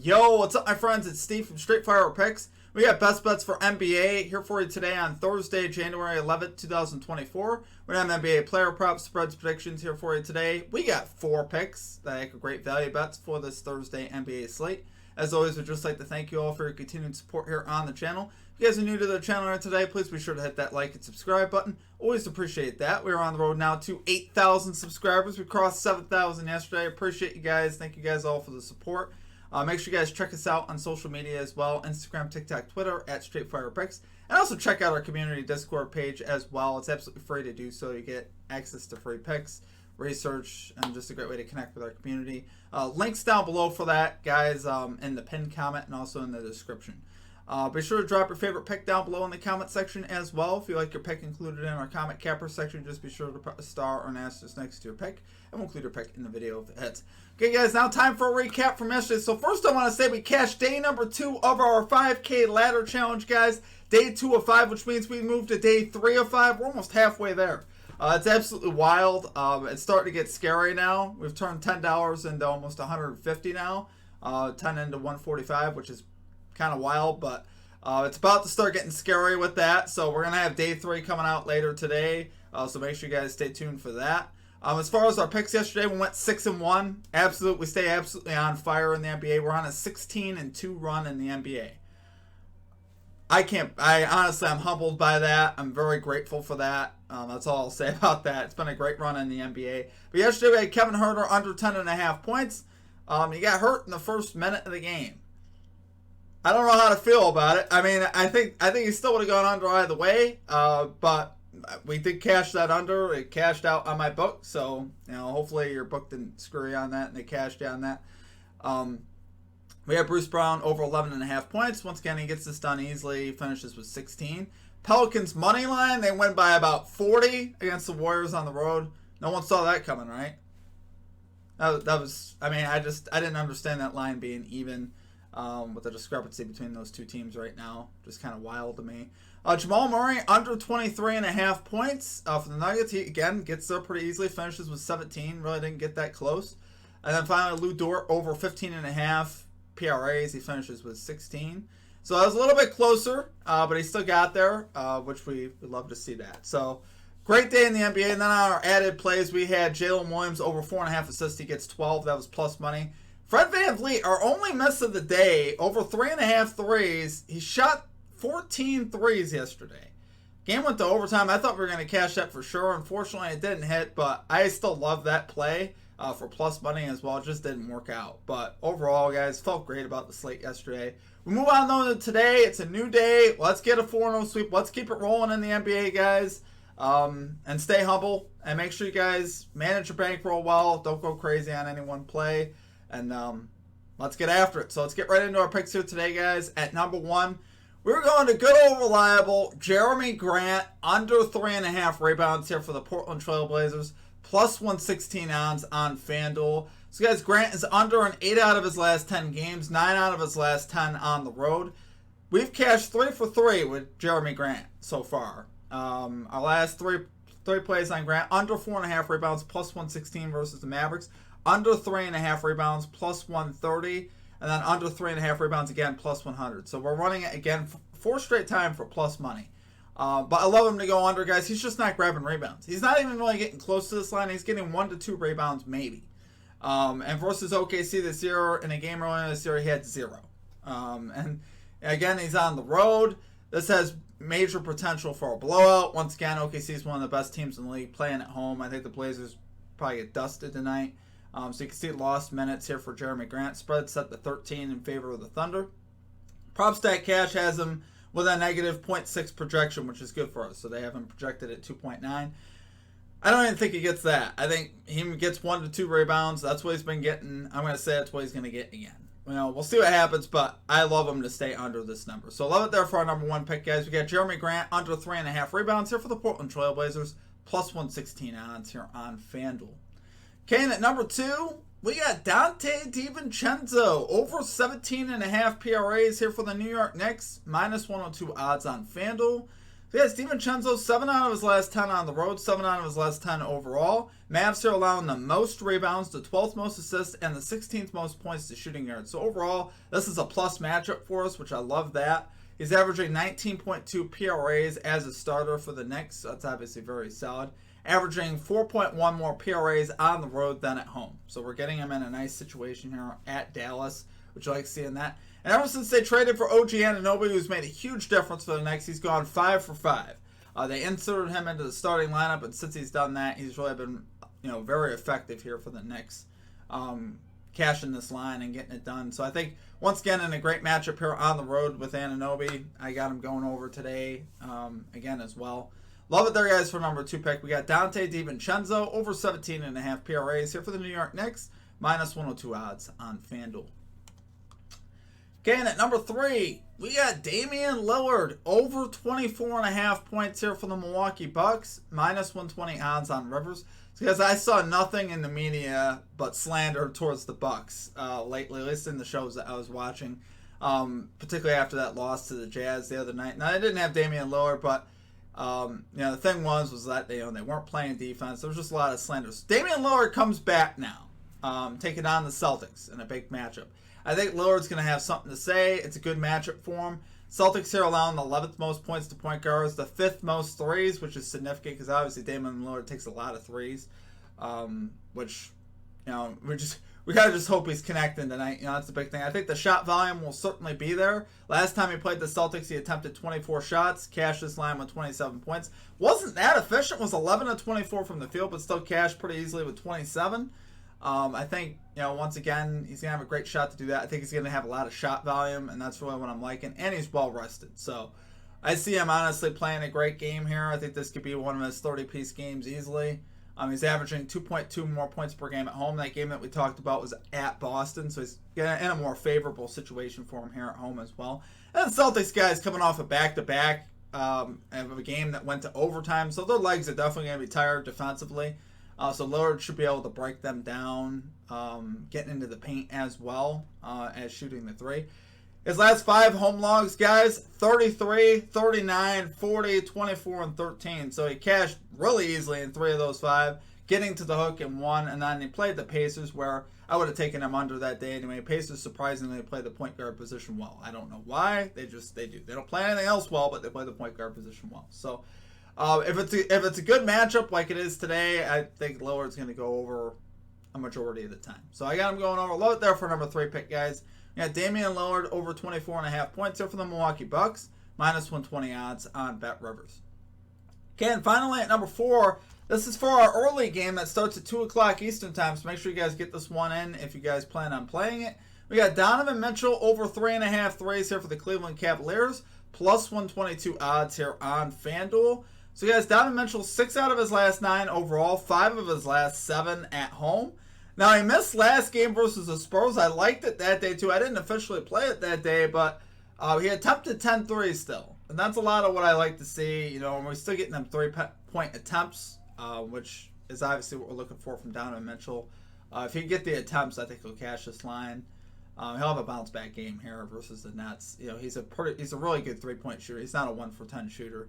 Yo, what's up, my friends? It's Steve from Straight Fire Picks. We got best bets for NBA here for you today on Thursday, January 11th, 2024. We're going to have NBA player props, spreads, predictions here for you today. We got 4 picks that make great value bets for this Thursday NBA slate. As always, we'd just like to thank you all for your continued support here on the channel. If you guys are new to the channel here today, please be sure to hit that like and subscribe button. Always appreciate that. We're on the road now to 8,000 subscribers. We crossed 7,000 yesterday. Appreciate you guys. Thank you guys all for the support. Make sure you guys check us out on social media as well. Instagram, TikTok, Twitter, at StraightFirePicks. And also check out our community Discord page as well. It's absolutely free to do so. You get access to free picks, research, and just a great way to connect with our community. Links down below for that, guys, in the pinned comment and also in the description. Be sure to drop your favorite pick down below in the comment section as well. If you like your pick included in our comment capper section, just be sure to put a star or an asterisk next to your pick, and we'll include your pick in the video if it hits. Okay, guys, now time for a recap from yesterday. So first I want to say we cashed day number 2 of our 5K ladder challenge, guys. Day 2 of 5, which means we moved to day 3 of 5. We're almost halfway there. It's absolutely wild. It's starting to get scary now. We've turned $10 into almost $150 now. 10 into 145, which is kind of wild, but it's about to start getting scary with that. So we're gonna have day 3 coming out later today, so make sure you guys stay tuned for that. As far as our picks yesterday, we went 6-1. We stay absolutely on fire in the NBA. We're on a 16-2 run in the NBA. Honestly, I'm humbled by that. I'm very grateful for that. That's all I'll say about that. It's been a great run in the NBA. But yesterday we had Kevin Huerter under 10.5 points. He got hurt in the first minute of the game. I don't know how to feel about it. I mean, I think he still would have gone under either way, but we did cash that under. It cashed out on my book, so hopefully your book didn't screw you on that, and it cashed on that. We have Bruce Brown over 11.5 points. Once again, he gets this done easily. He finishes with 16. Pelicans money line, they win by about 40 against the Warriors on the road. No one saw that coming, right? That was. I mean, I didn't understand that line being even. With the discrepancy between those two teams right now. Just kind of wild to me. Jamal Murray, under 23.5 points for the Nuggets. He, again, gets there pretty easily. Finishes with 17. Really didn't get that close. And then finally, Lou Dort, over 15.5 PRAs. He finishes with 16. So that was a little bit closer, but he still got there, which we would love to see that. So, great day in the NBA. And then on our added plays, we had Jalen Williams, over 4.5 assists. He gets 12. That was plus money. Fred VanVleet, our only miss of the day, over 3.5 threes. He shot 14 threes yesterday. Game went to overtime. I thought we were going to cash that for sure. Unfortunately, it didn't hit, but I still love that play for plus money as well. It just didn't work out. But overall, guys, felt great about the slate yesterday. We move on, though, to today. It's a new day. Let's get a 4-0 sweep. Let's keep it rolling in the NBA, guys. And stay humble. And make sure you guys manage your bankroll well. Don't go crazy on any one play. And let's get after it. So let's get right into our picks here today, guys. At number 1, we're going to good old reliable Jeremy Grant, under 3.5 rebounds here for the Portland Trail Blazers, plus 116 odds on FanDuel. So, guys, Grant is under in 8 out of his last 10 games, 9 out of his last 10 on the road. We've cashed 3 for 3 with Jeremy Grant so far. Our last three plays on Grant, under 4.5 rebounds, plus 116 versus the Mavericks. Under 3.5 rebounds, plus 130, and then under 3.5 rebounds again, plus 100. So we're running it again 4 straight time for plus money. But I love him to go under, guys. He's just not grabbing rebounds. He's not even really getting close to this line. He's getting 1 to 2 rebounds maybe. And versus OKC this year, in a game earlier this year, he had 0. And again, he's on the road. This has major potential for a blowout. Once again, OKC is one of the best teams in the league playing at home. I think the Blazers probably get dusted tonight. So you can see lost minutes here for Jeremy Grant. Spread set to 13 in favor of the Thunder. PropStat Cash has him with a negative 0.6 projection, which is good for us. So they have him projected at 2.9. I don't even think he gets that. I think he gets 1 to 2 rebounds. That's what he's been getting. I'm going to say that's what he's going to get again. We'll see what happens, but I love him to stay under this number. So love it there for our number 1 pick, guys. We got Jeremy Grant, under 3.5 rebounds here for the Portland Trail Blazers, plus 116 odds here on FanDuel. Okay, and at number 2, we got Dante DiVincenzo, over 17.5 PRAs here for the New York Knicks, minus 102 odds on FanDuel. So yeah, DiVincenzo, 7 out of his last 10 on the road, 7 out of his last 10 overall. Mavs are allowing the most rebounds, the 12th most assists, and the 16th most points to shooting yards. So overall, this is a plus matchup for us, which I love that. He's averaging 19.2 PRAs as a starter for the Knicks. So that's obviously very solid. Averaging 4.1 more PRAs on the road than at home. So we're getting him in a nice situation here at Dallas, which I like seeing that. And ever since they traded for OG Anunoby, who's made a huge difference for the Knicks, he's gone 5 for 5. They inserted him into the starting lineup, and since he's done that, he's really been, very effective here for the Knicks, cashing this line and getting it done. So I think once again in a great matchup here on the road with Anunoby, I got him going over today again as well. Love it there, guys, for number 2 pick. We got Dante DiVincenzo over 17.5 PRAs here for the New York Knicks, minus 102 odds on FanDuel. Okay, and at number 3, we got Damian Lillard over 24.5 points here for the Milwaukee Bucks, minus 120 odds on Rivers. It's because I saw nothing in the media but slander towards the Bucks lately, at least in the shows that I was watching, particularly after that loss to the Jazz the other night. Now, I didn't have Damian Lillard, but the thing was that they weren't playing defense. There was just a lot of slanders. Damian Lillard comes back now, taking on the Celtics in a big matchup. I think Lillard's going to have something to say. It's a good matchup for him. Celtics here allowing the 11th most points to point guards, the 5th most threes, which is significant because obviously Damian Lillard takes a lot of threes, which, we gotta just hope he's connecting tonight. That's the big thing. I think the shot volume will certainly be there. Last time he played the Celtics, he attempted 24 shots, cashed this line with 27 points. Wasn't that efficient, was 11 of 24 from the field, but still cashed pretty easily with 27. I think, once again, he's going to have a great shot to do that. I think he's going to have a lot of shot volume, and that's really what I'm liking. And he's well rested. So I see him honestly playing a great game here. I think this could be one of his 30-piece games easily. He's averaging 2.2 more points per game at home. That game that we talked about was at Boston, so he's in a more favorable situation for him here at home as well. And the Celtics guys coming off a back-to-back of a game that went to overtime, so their legs are definitely going to be tired defensively. So Lillard should be able to break them down, getting into the paint as well as shooting the three. His last 5 home logs, guys, 33, 39, 40, 24, and 13. So he cashed really easily in 3 of those 5, getting to the hook in 1, and then he played the Pacers, where I would have taken him under that day anyway. Pacers surprisingly play the point guard position well. I don't know why. They do. They don't play anything else well, but they play the point guard position well. So if it's a good matchup like it is today, I think Lillard's going to go over a majority of the time. So I got him going over. Love it there for number 3 pick, guys. We got Damian Lillard over 24.5 points here for the Milwaukee Bucks, minus 120 odds on BetRivers. Okay, and finally at number 4, this is for our early game that starts at 2 o'clock Eastern time, so make sure you guys get this one in if you guys plan on playing it. We got Donovan Mitchell over 3.5 threes here for the Cleveland Cavaliers, plus 122 odds here on FanDuel. So guys, Donovan Mitchell, 6 out of his last 9 overall, 5 of his last 7 at home. Now, he missed last game versus the Spurs. I liked it that day, too. I didn't officially play it that day, but he attempted 10 threes still. And that's a lot of what I like to see. And we're still getting them 3-point attempts, which is obviously what we're looking for from Donovan Mitchell. If he can get the attempts, I think he'll cash this line. He'll have a bounce-back game here versus the Nets. He's a really good 3-point shooter. He's not a 1-for-10 shooter.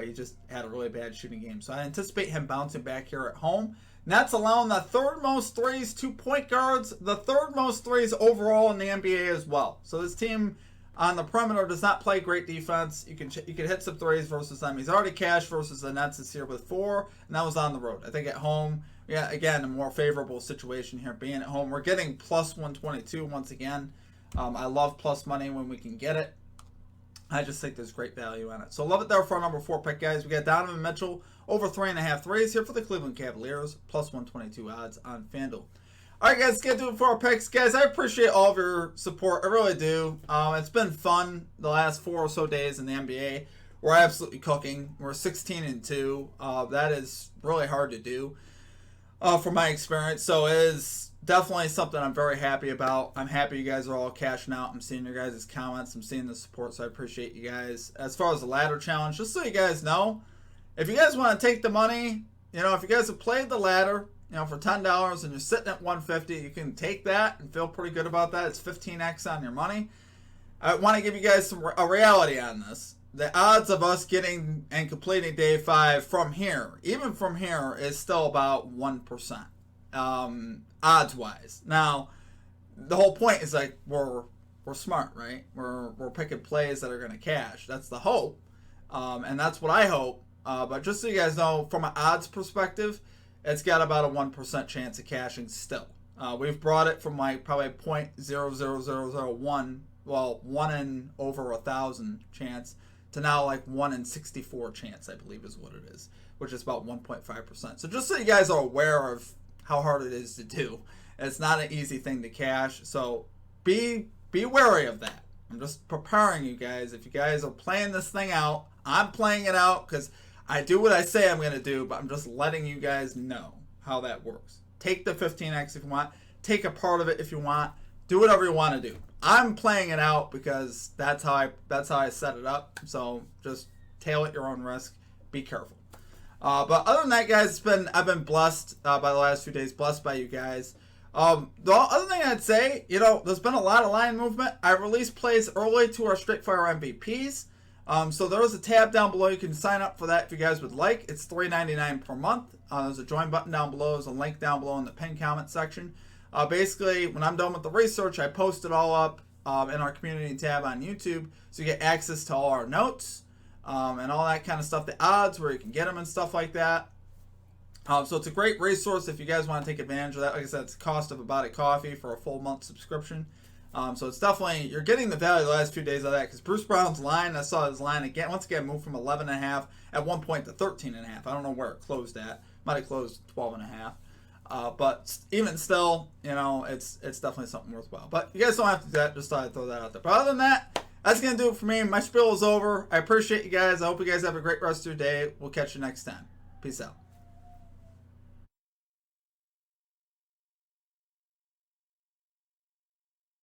He just had a really bad shooting game. So I anticipate him bouncing back here at home. Nets allowing the 3rd most threes to point guards, the 3rd most threes overall in the NBA as well. So this team on the perimeter does not play great defense. You can hit some threes versus them. He's already cashed versus the Nets this year with 4, and that was on the road. I think at home, again, a more favorable situation here being at home. We're getting plus 122 once again. I love plus money when we can get it. I just think there's great value on it. So love it there for our number 4 pick, guys. We got Donovan Mitchell over 3.5 threes here for the Cleveland Cavaliers, plus 122 odds on FanDuel. All right, guys, let's get to it for our picks. Guys, I appreciate all of your support. I really do. It's been fun the last 4 or so days in the NBA. We're absolutely cooking. We're 16-2. That is really hard to do from my experience. So it is definitely something I'm very happy about. I'm happy you guys are all cashing out. I'm seeing your guys' comments. I'm seeing the support, so I appreciate you guys. As far as the ladder challenge, just so you guys know, if you guys want to take the money, if you guys have played the ladder, for $10 and you're sitting at $150, you can take that and feel pretty good about that. It's 15x on your money. I want to give you guys a reality on this. the odds of us getting and completing day 5 from here, even from here, is still about 1%, odds wise. Now, the whole point is like we're smart, right? We're picking plays that are going to cash. That's the hope, and that's what I hope. But just so you guys know, from an odds perspective, it's got about a 1% chance of cashing still. We've brought it from like probably 0.00001, well, 1 in over 1,000 chance, to now like 1 in 64 chance, I believe is what it is, which is about 1.5%. So just so you guys are aware of how hard it is to do, it's not an easy thing to cash. So be wary of that. I'm just preparing you guys. If you guys are playing this thing out, I'm playing it out because I do what I say I'm going to do, but I'm just letting you guys know how that works. Take the 15x if you want. Take a part of it if you want. Do whatever you want to do. I'm playing it out because that's how I set it up. So just tail at your own risk. Be careful. But other than that, guys, I've been blessed by the last few days. Blessed by you guys. The other thing I'd say, there's been a lot of line movement. I released plays early to our Straight-Fire MVPs. So there's a tab down below. You can sign up for that if you guys would like. It's $3.99 per month. There's a join button down below. There's a link down below in the pinned comment section. Basically, when I'm done with the research, I post it all up in our community tab on YouTube, so you get access to all our notes and all that kind of stuff, the odds, where you can get them and stuff like that. So it's a great resource if you guys want to take advantage of that. Like I said, it's the cost of about a coffee for a full month subscription. So it's definitely, you're getting the value the last few days of that, because Bruce Brown's line, I saw his line once again moved from 11.5 at one point to 13.5. I don't know where it closed at. Might have closed 12.5. But even still, it's definitely something worthwhile. But you guys don't have to do that. Just thought I'd throw that out there. But other than that, that's going to do it for me. My spiel is over. I appreciate you guys. I hope you guys have a great rest of your day. We'll catch you next time. Peace out.